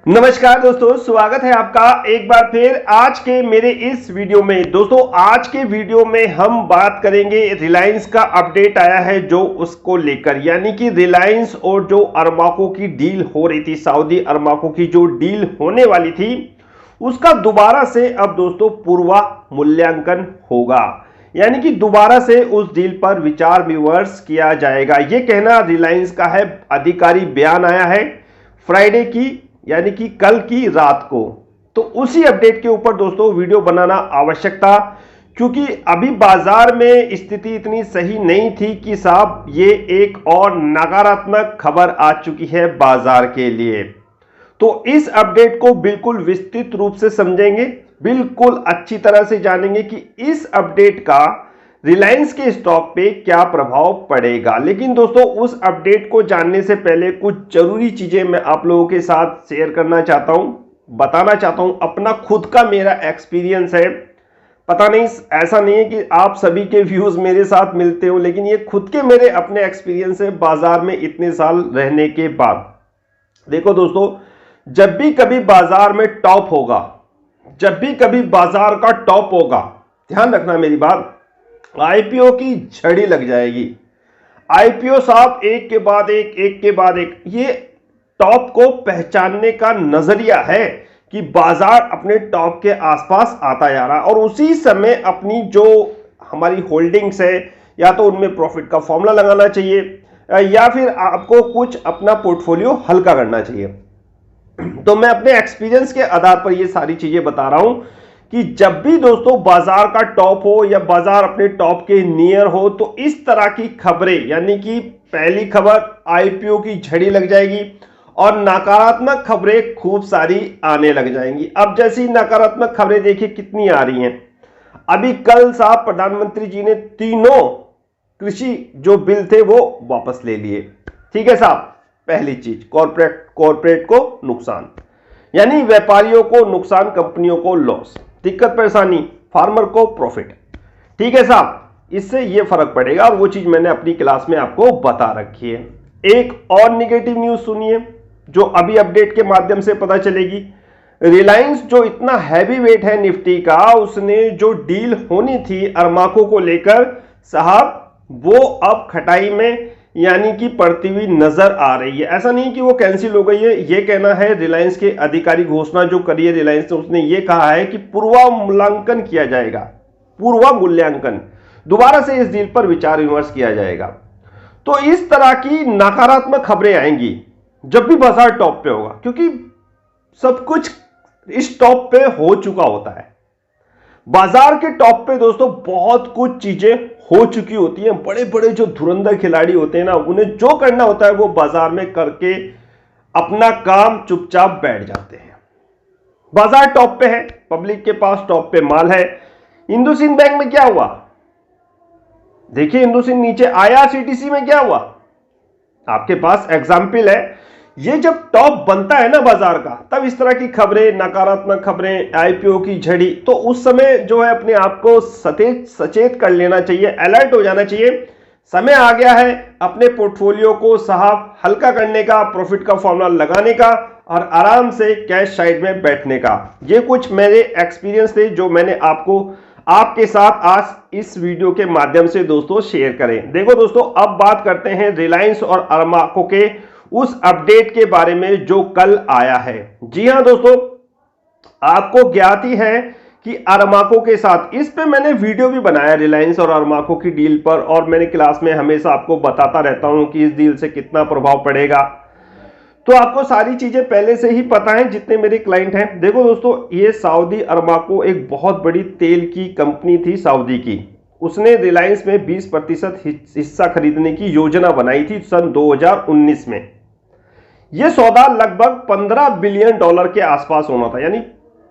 नमस्कार दोस्तों, स्वागत है आपका एक बार फिर आज के मेरे इस वीडियो में। दोस्तों आज के वीडियो में हम बात करेंगे रिलायंस का अपडेट आया है जो उसको लेकर, यानी कि रिलायंस और जो अरमाको की डील हो रही थी, सऊदी अरमाको की जो डील होने वाली थी उसका दोबारा से अब दोस्तों पूर्वा मूल्यांकन होगा, यानी कि दोबारा से उस डील पर विचार विमर्श किया जाएगा। यह कहना रिलायंस का है। आधिकारिक बयान आया है फ्राइडे की, यानी कि कल की रात को। तो उसी अपडेट के ऊपर दोस्तों वीडियो बनाना आवश्यक था, क्योंकि अभी बाजार में स्थिति इतनी सही नहीं थी कि साहब ये एक और नकारात्मक खबर आ चुकी है बाजार के लिए। तो इस अपडेट को बिल्कुल विस्तृत रूप से समझेंगे, बिल्कुल अच्छी तरह से जानेंगे कि इस अपडेट का रिलायंस के स्टॉक पे क्या प्रभाव पड़ेगा। लेकिन दोस्तों उस अपडेट को जानने से पहले कुछ जरूरी चीजें मैं आप लोगों के साथ शेयर करना चाहता हूं, बताना चाहता हूं। अपना खुद का मेरा एक्सपीरियंस है, पता नहीं ऐसा नहीं है कि आप सभी के व्यूज मेरे साथ मिलते हो, लेकिन ये खुद के मेरे अपने एक्सपीरियंस है बाजार में इतने साल रहने के बाद। देखो दोस्तों, जब भी कभी बाजार में टॉप होगा, जब भी कभी बाजार का टॉप होगा, ध्यान रखना मेरी बात, आईपीओ की झड़ी लग जाएगी। आईपीओ साहब एक के बाद एक के बाद एक, ये टॉप को पहचानने का नजरिया है कि बाजार अपने टॉप के आसपास आता जा रहा है और उसी समय अपनी जो हमारी होल्डिंग्स है या तो उनमें प्रॉफिट का फॉर्मूला लगाना चाहिए या फिर आपको कुछ अपना पोर्टफोलियो हल्का करना चाहिए। तो मैं अपने एक्सपीरियंस के आधार पर ये सारी चीजें बता रहा हूं कि जब भी दोस्तों बाजार का टॉप हो या बाजार अपने टॉप के नियर हो तो इस तरह की खबरें, यानी कि पहली खबर आईपीओ की झड़ी लग जाएगी और नकारात्मक खबरें खूब सारी आने लग जाएंगी। अब जैसी नकारात्मक खबरें देखिए कितनी आ रही हैं। अभी कल साहब प्रधानमंत्री जी ने तीनों कृषि जो बिल थे वो वापस ले लिए। ठीक है साहब, पहली चीज कॉर्पोरेट को नुकसान, यानी व्यापारियों को नुकसान, कंपनियों को लॉस, दिक्कत परेशानी, फार्मर को प्रॉफिट। ठीक है साहब, इससे ये फर्क पड़ेगा और वो चीज मैंने अपनी क्लास में आपको बता रखी है। एक और नेगेटिव न्यूज सुनिए जो अभी अपडेट के माध्यम से पता चलेगी। रिलायंस जो इतना हैवी वेट है निफ्टी का, उसने जो डील होनी थी अरमाको को लेकर साहब वो अब खटाई में यानी कि पड़ती हुई नजर आ रही है। ऐसा नहीं कि वो कैंसिल हो गई है, ये कहना है रिलायंस के आधिकारिक घोषणा जो करी है रिलायंस ने, उसने ये कहा है कि पूर्वामूल्यांकन किया जाएगा, पूर्वामूल्यांकन, दोबारा से इस डील पर विचार विमर्श किया जाएगा। तो इस तरह की नकारात्मक खबरें आएंगी जब भी बाजार टॉप पे होगा, क्योंकि सब कुछ इस टॉप पे हो चुका होता है। बाजार के टॉप पे दोस्तों बहुत कुछ चीजें हो चुकी होती हैं। बड़े बड़े जो धुरंधर खिलाड़ी होते हैं ना, उन्हें जो करना होता है वो बाजार में करके अपना काम चुपचाप बैठ जाते हैं। बाजार टॉप पे है, पब्लिक के पास टॉप पे माल है। इंडसइंड बैंक में क्या हुआ देखिए, इंडसइंड नीचे आया, सीटीसी में क्या हुआ, आपके पास एग्जाम्पल है। ये जब टॉप बनता है ना बाजार का, तब इस तरह की खबरें, नकारात्मक खबरें, आईपीओ की झड़ी, तो उस समय जो है अपने आप को सचेत कर लेना चाहिए, अलर्ट हो जाना चाहिए। समय आ गया है अपने पोर्टफोलियो को साहब हल्का करने का, प्रॉफिट का फॉर्मूला लगाने का और आराम से कैश साइड में बैठने का। ये कुछ मेरे एक्सपीरियंस थे जो मैंने आपके साथ आज इस वीडियो के माध्यम से दोस्तों शेयर करें। देखो दोस्तों, अब बात करते हैं रिलायंस और अरमाको के उस अपडेट के बारे में जो कल आया है। जी हां दोस्तों, आपको ज्ञात ही है कि अरमाको के साथ, इस पे मैंने वीडियो भी बनाया रिलायंस और अरमाको की डील पर, और मैंने क्लास में हमेशा आपको बताता रहता हूं कि इस डील से कितना प्रभाव पड़ेगा। तो आपको सारी चीजें पहले से ही पता है जितने मेरे क्लाइंट हैं। देखो दोस्तों, ये सऊदी अरमाको एक बहुत बड़ी तेल की कंपनी थी सऊदी की। उसने रिलायंस में 20% हिस्सा खरीदने की योजना बनाई थी सन 2019 में। यह सौदा लगभग $15 बिलियन के आसपास होना था, यानी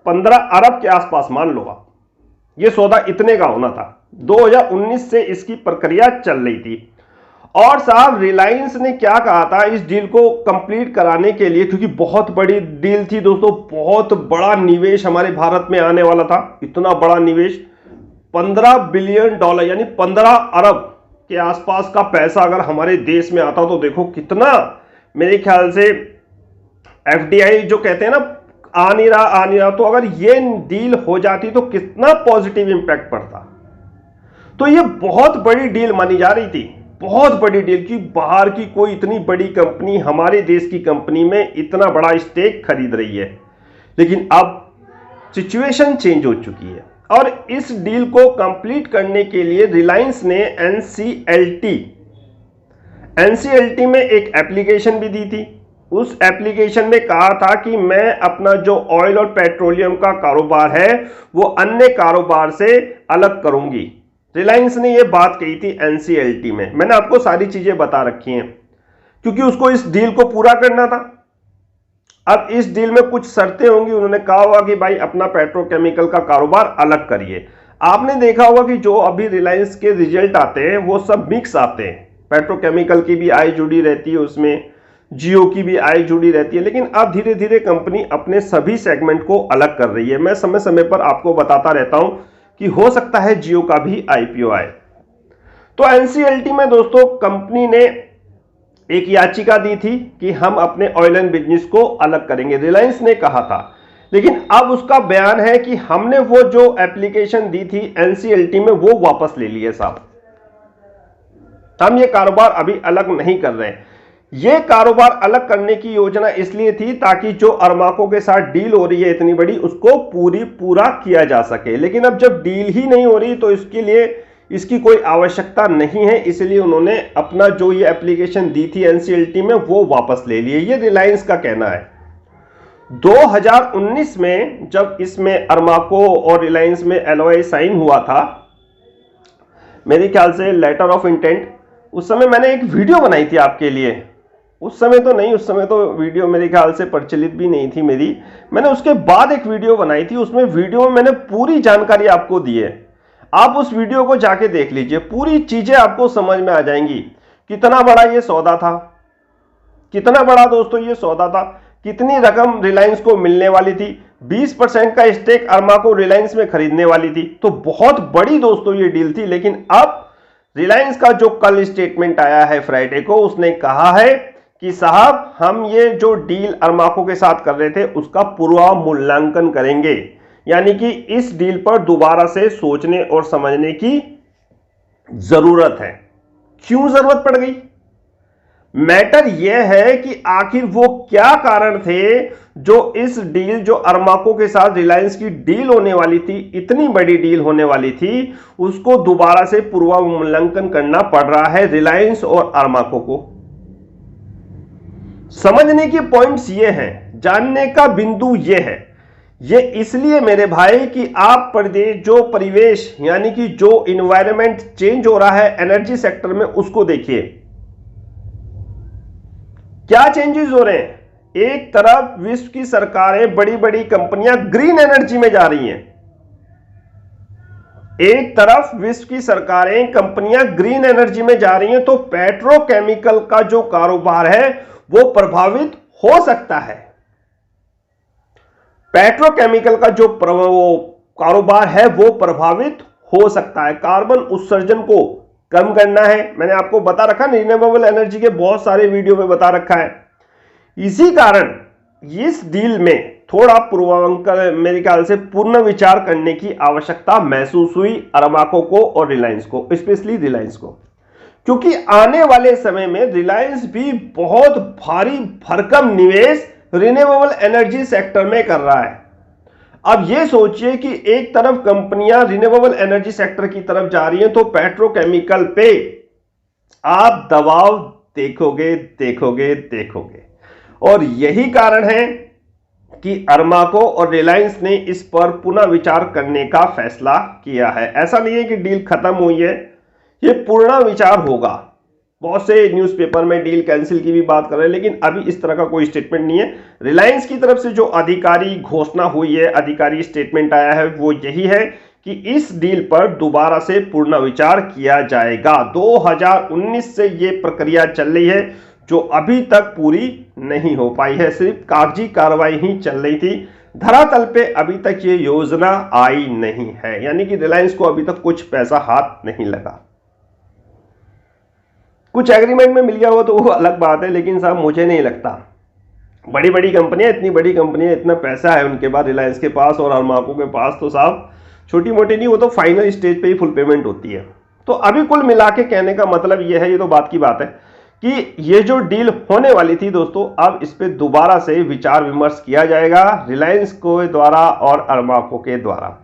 15 अरब के आसपास मान लो आप, यह सौदा इतने का होना था। 2019 से इसकी प्रक्रिया चल रही थी और साहब रिलायंस ने क्या कहा था इस डील को कंप्लीट कराने के लिए, क्योंकि बहुत बड़ी डील थी दोस्तों, बहुत बड़ा निवेश हमारे भारत में आने वाला था। इतना बड़ा निवेश, $15 बिलियन यानी 15 अरब के आसपास का पैसा अगर हमारे देश में आता तो देखो कितना, मेरे ख्याल से एफडीआई जो कहते हैं ना, आ नहीं रहा, तो अगर ये डील हो जाती तो कितना पॉजिटिव इंपैक्ट पड़ता। तो ये बहुत बड़ी डील मानी जा रही थी, बहुत बड़ी डील कि बाहर की कोई इतनी बड़ी कंपनी हमारे देश की कंपनी में इतना बड़ा स्टेक खरीद रही है। लेकिन अब सिचुएशन चेंज हो चुकी है और इस डील को कंप्लीट करने के लिए रिलायंस ने एनसीएलटी में एक एप्लीकेशन भी दी थी। उस एप्लीकेशन में कहा था कि मैं अपना जो ऑयल और पेट्रोलियम का कारोबार है वो अन्य कारोबार से अलग करूंगी। रिलायंस ने यह बात कही थी एनसीएलटी में। मैंने आपको सारी चीजें बता रखी हैं क्योंकि उसको इस डील को पूरा करना था। अब इस डील में कुछ शर्तें होंगी। उन्होंने कहा होगा कि भाई अपना पेट्रोकेमिकल का कारोबार अलग करिए। आपने देखा होगा कि जो अभी रिलायंस के रिजल्ट आते हैं वो सब मिक्स आते हैं। पेट्रोकेमिकल की भी आय जुड़ी रहती है, उसमें जियो की भी आय जुड़ी रहती है। लेकिन अब धीरे धीरे कंपनी अपने सभी सेगमेंट को अलग कर रही है। मैं समय समय पर आपको बताता रहता हूं कि हो सकता है जियो का भी आईपीओ आए। तो एनसीएलटी में दोस्तों कंपनी ने एक याचिका दी थी कि हम अपने ऑयल एंड बिजनेस को अलग करेंगे, रिलायंस ने कहा था। लेकिन अब उसका बयान है कि हमने वो जो एप्लीकेशन दी थी एनसीएलटी में वो वापस ले लिए साहब। हम ये कारोबार अभी अलग नहीं कर रहे हैं। ये कारोबार अलग करने की योजना इसलिए थी ताकि जो अरमाको के साथ डील हो रही है इतनी बड़ी उसको पूरा किया जा सके। लेकिन अब जब डील ही नहीं हो रही तो इसके लिए इसकी कोई आवश्यकता नहीं है, इसलिए उन्होंने अपना जो ये एप्लीकेशन दी थी एनसीएलटी में वो वापस ले लिए। ये रिलायंस का कहना है। 2019 में जब इसमें अरमाको और रिलायंस में एलओआई साइन हुआ था, मेरे ख्याल से लेटर ऑफ इंटेंट, उस समय मैंने एक वीडियो बनाई थी आपके लिए। उस समय तो नहीं, उस समय तो वीडियो मेरे ख्याल से प्रचलित भी नहीं थी मेरी। मैंने उसके बाद एक वीडियो बनाई थी, उसमें वीडियो में मैंने पूरी जानकारी आपको दी है। आप उस वीडियो को जाके देख लीजिए, पूरी चीजें आपको समझ में आ जाएंगी। कितना बड़ा ये सौदा था, कितना बड़ा दोस्तों ये सौदा था, कितनी रकम रिलायंस को मिलने वाली थी। 20% का स्टेक अरमाको रिलायंस में खरीदने वाली थी। तो बहुत बड़ी दोस्तों ये डील थी। लेकिन अब रिलायंस का जो कल स्टेटमेंट आया है फ्राइडे को, उसने कहा है कि साहब हम ये जो डील अरमाको के साथ कर रहे थे उसका पूर्वामूल्यांकन करेंगे। यानी कि इस डील पर दोबारा से सोचने और समझने की जरूरत है। क्यों जरूरत पड़ गई? मैटर यह है कि आखिर वो क्या कारण थे जो इस डील, जो अरमाको के साथ रिलायंस की डील होने वाली थी, इतनी बड़ी डील होने वाली थी, उसको दोबारा से पूर्वावलोकन करना पड़ रहा है रिलायंस और अरमाको को। समझने के पॉइंट्स ये हैं, जानने का बिंदु ये है। ये इसलिए मेरे भाई कि आप जो परिवेश यानी कि जो इन्वायरमेंट चेंज हो रहा है एनर्जी सेक्टर में, उसको देखिए क्या चेंजेस हो रहे हैं। एक तरफ विश्व की सरकारें, बड़ी बड़ी कंपनियां ग्रीन एनर्जी में जा रही हैं। एक तरफ विश्व की सरकारें, कंपनियां ग्रीन एनर्जी में जा रही हैं, तो पेट्रोकेमिकल का जो कारोबार है वो प्रभावित हो सकता है। पेट्रोकेमिकल का जो कारोबार है वो प्रभावित हो सकता है। कार्बन उत्सर्जन को कम करना है, मैंने आपको बता रखा, रिन्यूएबल एनर्जी के बहुत सारे वीडियो में बता रखा है। इसी कारण इस डील में थोड़ा पूर्वांकन, मेरे ख्याल से पूर्ण विचार करने की आवश्यकता महसूस हुई अरमाको को और रिलायंस को, स्पेशली रिलायंस को, क्योंकि आने वाले समय में रिलायंस भी बहुत भारी भरकम निवेश रिन्यूएबल एनर्जी सेक्टर में कर रहा है। अब यह सोचिए कि एक तरफ कंपनियां रिन्यूएबल एनर्जी सेक्टर की तरफ जा रही हैं, तो पेट्रोकेमिकल पे आप दबाव देखोगे। और यही कारण है कि अरमाको और रिलायंस ने इस पर पुनः विचार करने का फैसला किया है। ऐसा नहीं है कि डील खत्म हुई है, यह पूर्ण विचार होगा। बहुत से न्यूज़पेपर में डील कैंसिल की भी बात कर रहे हैं, लेकिन अभी इस तरह का कोई स्टेटमेंट नहीं है। रिलायंस की तरफ से जो अधिकारी घोषणा हुई है, अधिकारी स्टेटमेंट आया है, वो यही है कि इस डील पर दोबारा से पूर्ण विचार किया जाएगा। 2019 से ये प्रक्रिया चल रही है जो अभी तक पूरी नहीं हो पाई है, सिर्फ कागजी कार्रवाई ही चल रही थी। धरातल पे अभी तक ये योजना आई नहीं है, यानी कि रिलायंस को अभी तक कुछ पैसा हाथ नहीं लगा। कुछ एग्रीमेंट में मिल गया हो तो वो अलग बात है, लेकिन साहब मुझे नहीं लगता बड़ी बड़ी कंपनियां, इतनी बड़ी कंपनियां, इतना पैसा है उनके पास, रिलायंस के पास और अरमाको के पास, तो साहब छोटी मोटी नहीं, वो तो फाइनल स्टेज पे ही फुल पेमेंट होती है। तो अभी कुल मिला के कहने का मतलब ये है, ये तो बात की बात है कि ये जो डील होने वाली थी दोस्तों, अब इस पे दोबारा से विचार विमर्श किया जाएगा रिलायंस को द्वारा और अरमाको के द्वारा।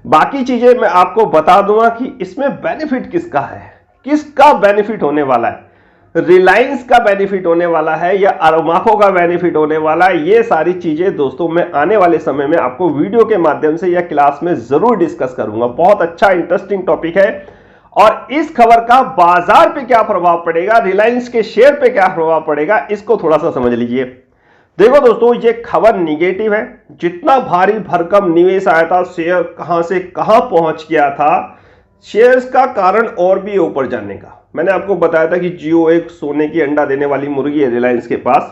बाकी चीजें मैं आपको बता दूंगा कि इसमें बेनिफिट किसका है, किसका बेनिफिट होने वाला है, रिलायंस का बेनिफिट होने वाला है या अरमाको का बेनिफिट होने वाला है। ये सारी चीजें दोस्तों मैं आने वाले समय में आपको वीडियो के माध्यम से या क्लास में जरूर डिस्कस करूंगा। बहुत अच्छा इंटरेस्टिंग टॉपिक है। और इस खबर का बाजार पे क्या प्रभाव पड़ेगा, रिलायंस के शेयर पे क्या प्रभाव पड़ेगा, इसको थोड़ा सा समझ लीजिए। देखो दोस्तों, ये खबर निगेटिव है। जितना भारी भरकम निवेश आया था, शेयर कहां से कहां पहुंच गया था, शेयर्स का कारण और भी ऊपर जाने का। मैंने आपको बताया था कि जियो एक सोने की अंडा देने वाली मुर्गी है रिलायंस के पास।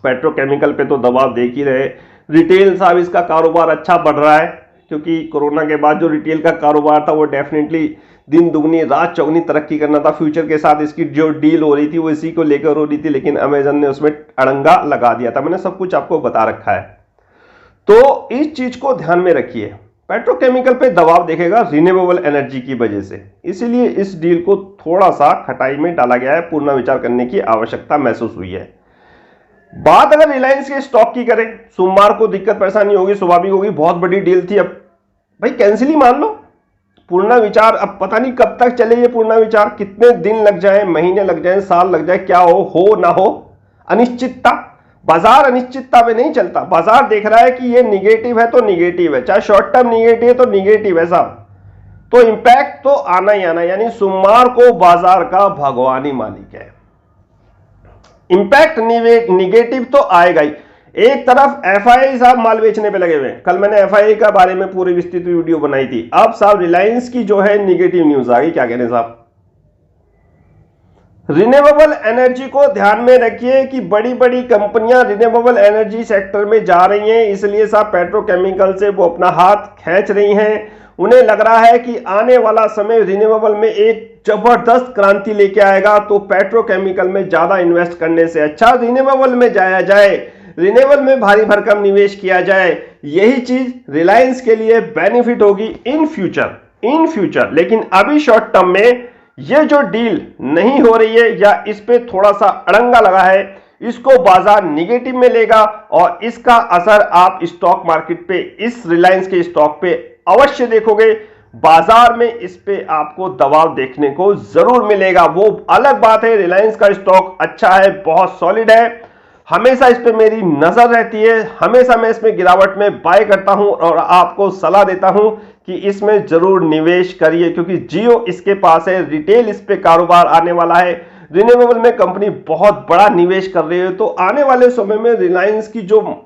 पेट्रोकेमिकल पे तो दबाव देख ही रहे। रिटेल साहब इसका कारोबार अच्छा बढ़ रहा है, क्योंकि कोरोना के बाद जो रिटेल का कारोबार था वो डेफिनेटली दिन दुगनी रात चौगनी तरक्की करना था। फ्यूचर के साथ इसकी जो डील हो रही थी वो इसी को लेकर हो रही थी, लेकिन अमेजन ने उसमें अड़ंगा लगा दिया था। मैंने सब कुछ आपको बता रखा है, तो इस चीज को ध्यान में रखिए। पेट्रोकेमिकल पे दबाव देखेगा रिन्यूएबल एनर्जी की वजह से, इसीलिए इस डील को थोड़ा सा खटाई में डाला गया है, पूर्ण विचार करने की आवश्यकता महसूस हुई है। बात अगर रिलायंस के स्टॉक की करें, सोमवार को दिक्कत परेशानी होगी, स्वाभाविक होगी, बहुत बड़ी डील थी, अब भाई कैंसिल ही मान लो। पूर्ण विचार अब पता नहीं कब तक चले, ये पूर्ण विचार कितने दिन लग जाए, महीने लग जाए, साल लग जाए, क्या हो ना हो, अनिश्चितता। बाजार अनिश्चितता में नहीं चलता। बाजार देख रहा है कि ये निगेटिव है तो निगेटिव है, चाहे शॉर्ट टर्म निगेटिव है तो निगेटिव है साहब, तो इंपैक्ट तो आना ही आना। यानी सोमवार को बाजार का भगवान ही मालिक है, इंपैक्ट निगेटिव तो आएगा ही। एक तरफ एफआईआई साहब माल बेचने पे लगे हुए हैं, कल मैंने एफआईआई का बारे में पूरी विस्तृत वीडियो बनाई थी। अब साहब रिलायंस की जो है निगेटिव न्यूज आ गई, क्या कहने साहब। रिन्यूएबल एनर्जी को ध्यान में रखिए कि बड़ी बड़ी कंपनियां रिन्यूएबल एनर्जी सेक्टर में जा रही हैं, इसलिए साहब पेट्रोकेमिकल से वो अपना हाथ खींच रही हैं। उन्हें लग रहा है कि आने वाला समय रिन्यूएबल में एक जबरदस्त क्रांति लेके आएगा, तो पेट्रोकेमिकल में ज्यादा इन्वेस्ट करने से अच्छा रिन्यूएबल में जाया जाए, रिन्यूएबल में भारी भरकम निवेश किया जाए। यही चीज रिलायंस के लिए बेनिफिट होगी इन फ्यूचर। लेकिन अभी शॉर्ट टर्म में ये जो डील नहीं हो रही है या इस पे थोड़ा सा अड़ंगा लगा है, इसको बाजार निगेटिव में लेगा और इसका असर आप स्टॉक मार्केट पे, इस रिलायंस के स्टॉक पे अवश्य देखोगे। बाजार में इस पे आपको दबाव देखने को जरूर मिलेगा। वो अलग बात है, रिलायंस का स्टॉक अच्छा है, बहुत सॉलिड है, हमेशा इस पे मेरी नजर रहती है, हमेशा मैं इसमें गिरावट में बाय करता हूं और आपको सलाह देता हूं कि इसमें जरूर निवेश करिए, क्योंकि जियो इसके पास है, रिटेल इस पे कारोबार आने वाला है, रिन्यूएबल में कंपनी बहुत बड़ा निवेश कर रही है, तो आने वाले समय में रिलायंस की जो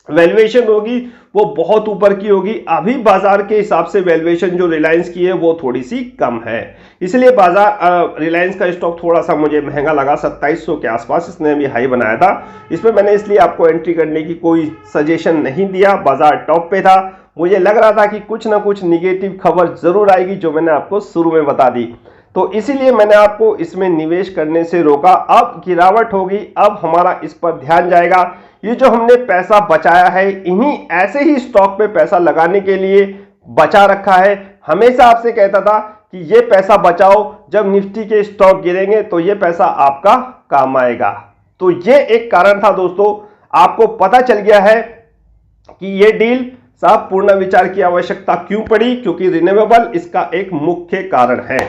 वैल्यूएशन होगी वो बहुत ऊपर की होगी। अभी बाजार के हिसाब से वैल्यूएशन जो रिलायंस की है वो थोड़ी सी कम है, इसलिए बाजार रिलायंस का स्टॉक थोड़ा सा मुझे महंगा लगा, 2700 के आसपास इसने अभी हाई बनाया था। इसमें मैंने इसलिए आपको एंट्री करने की कोई सजेशन नहीं दिया, बाजार टॉप पे था, मुझे लग रहा था कि कुछ ना कुछ निगेटिव खबर जरूर आएगी, जो मैंने आपको शुरू में बता दी, तो इसीलिए मैंने आपको इसमें निवेश करने से रोका। अब गिरावट होगी, अब हमारा इस पर ध्यान जाएगा। ये जो हमने पैसा बचाया है, इन्हीं ऐसे ही स्टॉक पे पैसा लगाने के लिए बचा रखा है। हमेशा आपसे कहता था कि ये पैसा बचाओ, जब निफ्टी के स्टॉक गिरेंगे तो ये पैसा आपका काम आएगा। तो ये एक कारण था दोस्तों, आपको पता चल गया है कि ये डील साहब पूर्ण विचार की आवश्यकता क्यों पड़ी, क्योंकि रिन्यूएबल इसका एक मुख्य कारण है।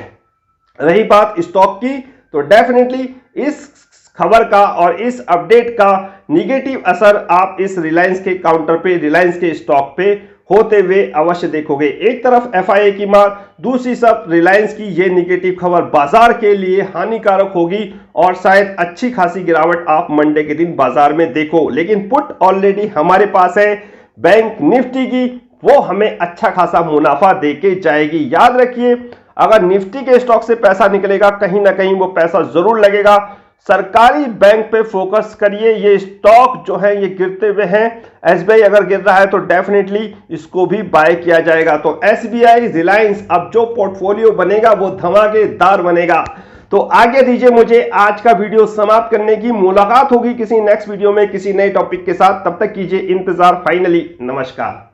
रही बात स्टॉक की, तो डेफिनेटली इस खबर का और इस अपडेट का निगेटिव असर आप इस रिलायंस के काउंटर पे, रिलायंस के स्टॉक पे होते हुए अवश्य देखोगे। एक तरफ एफआईआई की मार, दूसरी तरफ रिलायंस की ये निगेटिव खबर बाजार के लिए हानिकारक होगी और शायद अच्छी खासी गिरावट आप मंडे के दिन बाजार में देखो। लेकिन पुट ऑलरेडी हमारे पास है बैंक निफ्टी की, वो हमें अच्छा खासा मुनाफा देके जाएगी। याद रखिए, अगर निफ्टी के स्टॉक से पैसा निकलेगा, कहीं ना कहीं वो पैसा जरूर लगेगा। सरकारी बैंक पे फोकस करिए। ये स्टॉक जो है ये गिरते हुए हैं, एसबीआई अगर गिर रहा है तो डेफिनेटली इसको भी बाय किया जाएगा। तो एसबीआई, रिलायंस, अब जो पोर्टफोलियो बनेगा वो धमाकेदार बनेगा। तो तो आज्ञा दीजिए मुझे आज का वीडियो समाप्त करने की। मुलाकात होगी किसी नेक्स्ट वीडियो में किसी नए टॉपिक के साथ, तब तक कीजिए इंतजार। फाइनली नमस्कार।